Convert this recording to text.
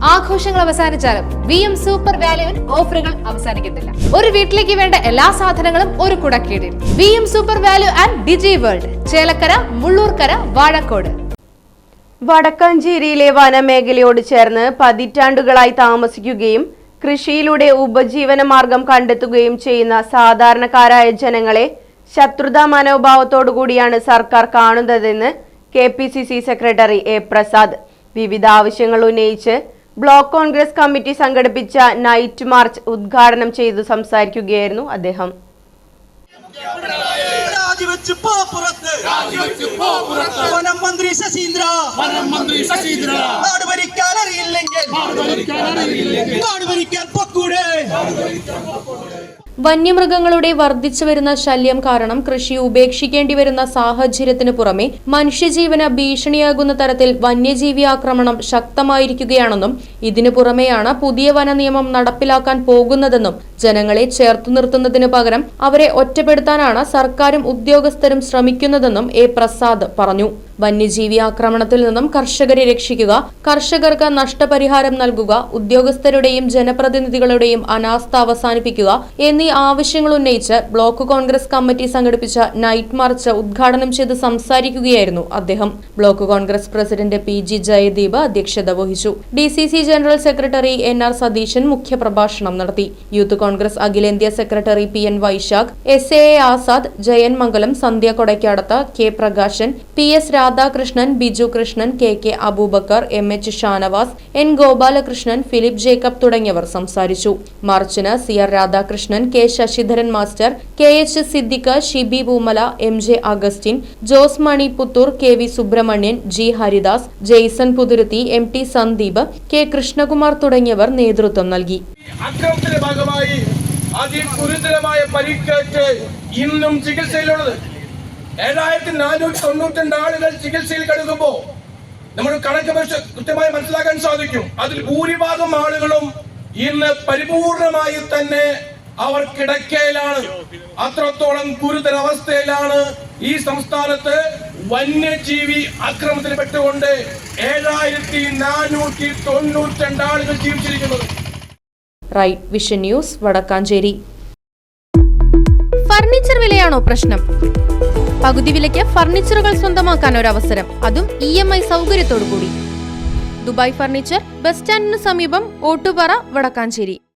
ആഘോഷങ്ങൾ അവസാനിച്ചാലും VM super വാല്യുവിൽ ഓഫറുകൾ അവസാനിക്കുന്നില്ല. ഒരു വീട്ടിലേക്ക് വേണ്ട എല്ലാ സാധനങ്ങളും ഒരു കുടക്കീഴിൽ. VM super value and Digi World, Chelakkara, Mullurkara, Vazhakkode. വടക്കാഞ്ചേരിയിലെ വനമേഖലയോട് ചേർന്ന് പതിറ്റാണ്ടുകളായി താമസിക്കുകയും കൃഷിയിലൂടെ ഉപജീവന മാർഗം കണ്ടെത്തുകയും ചെയ്യുന്ന സാധാരണക്കാരായ ജനങ്ങളെ ശത്രുതാ മനോഭാവത്തോടുകൂടിയാണ് സർക്കാർ കാണുന്നതെന്ന് KPCC സെക്രട്ടറി A. പ്രസാദ് വിവിധ ആവശ്യങ്ങൾ ഉന്നയിച്ച് ബ്ലോക്ക് കോൺഗ്രസ് കമ്മിറ്റി സംഘടിപ്പിച്ച നൈറ്റ് മാർച്ച് ഉദ്ഘാടനം ചെയ്തു സംസാരിക്കുകയായിരുന്നു അദ്ദേഹം. വന്യമൃഗങ്ങളുടെ വർദ്ധിച്ചു വരുന്ന ശല്യം കാരണം കൃഷി ഉപേക്ഷിക്കേണ്ടി വരുന്ന സാഹചര്യത്തിന് പുറമെ മനുഷ്യജീവന് ഭീഷണിയാകുന്ന തരത്തിൽ വന്യജീവി ആക്രമണം ശക്തമായിരിക്കുകയാണെന്നും ഇതിനു പുറമെയാണ് പുതിയ വനനിയമം നടപ്പിലാക്കാൻ പോകുന്നതെന്നും ജനങ്ങളെ ചേർത്തു നിർത്തുന്നതിനു പകരം അവരെ ഒറ്റപ്പെടുത്താനാണ് സർക്കാരും ഉദ്യോഗസ്ഥരും ശ്രമിക്കുന്നതെന്നും A. പ്രസാദ് പറഞ്ഞു. വന്യജീവി ആക്രമണത്തിൽ നിന്നും കർഷകരെ രക്ഷിക്കുക, കർഷകർക്ക് നഷ്ടപരിഹാരം നൽകുക, ഉദ്യോഗസ്ഥരുടെയും ജനപ്രതിനിധികളുടെയും അനാസ്ഥ അവസാനിപ്പിക്കുക എന്നീ ആവശ്യങ്ങൾ ഉന്നയിച്ച് ബ്ലോക്ക് കോൺഗ്രസ് കമ്മിറ്റി സംഘടിപ്പിച്ച നൈറ്റ് മാർച്ച് ഉദ്ഘാടനം ചെയ്ത് സംസാരിക്കുകയായിരുന്നു അദ്ദേഹം. Block Congress president PG Jayadeep അധ്യക്ഷത വഹിച്ചു. DCC general secretary NR Satheesan മുഖ്യപ്രഭാഷണം നടത്തി. യൂത്ത് കോൺഗ്രസ് അഖിലേന്ത്യാ secretary PN Vaishakh, SAA Azad, Jayan Mangalam, Sandhya Kodakkadath, K. Prakashan, PS Radhakrishnan, Biju Krishnan, KK Aboobacker, MH Shanavas, N. Gopalakrishnan, Philip Jacob തുടങ്ങിയവർ സംസാരിച്ചു. മാർച്ചിന് CR Radhakrishnan, K. Sasidharan master, KH Siddique, Shibi Poomala, MJ Augustine, Jose മണി Puthur, KV Subramanian, G. Haridas, Jaison Puthurutty, MT Sandeep, K. Krishnakumar തുടങ്ങിയവർ നേതൃത്വം നൽകി. അക്രമത്തിന്റെ ഭാഗമായി അതിഗുരുതരമായ പരിക്കേറ്റ് ഇന്നും ചികിത്സയിലുള്ളത് 7492 ആളുകൾ ചികിത്സയിൽ കഴിയുമ്പോൾ നമ്മൾ കണക്ക് കൃത്യമായി മനസ്സിലാക്കാൻ സാധിക്കും. അതിൽ ഭൂരിഭാഗം ആളുകളും ഇന്ന് പരിപൂർണമായി തന്നെ അവർ കിടക്കയിലാണ്. അത്രത്തോളം ഗുരുതരാവസ്ഥയിലാണ് ഈ സംസ്ഥാനത്ത് വന്യജീവി ആക്രമണത്തിൽ പെട്ടുകൊണ്ട് 7492 ആളുകൾ ജീവിച്ചിരിക്കുന്നത്. Right vision news, Vadakkanchery. Furniture വിലയാണോ പ്രശ്നം? പകുതി വിലയ്ക്ക് ഫർണിച്ചറുകൾ സ്വന്തമാക്കാൻ ഒരു അവസരം, അതും EMI സൗകര്യത്തോടു കൂടി. ദുബായ് ഫർണിച്ചർ, ബസ് സ്റ്റാൻഡിന് സമീപം, ഓട്ടുപാറ, വടക്കാഞ്ചേരി.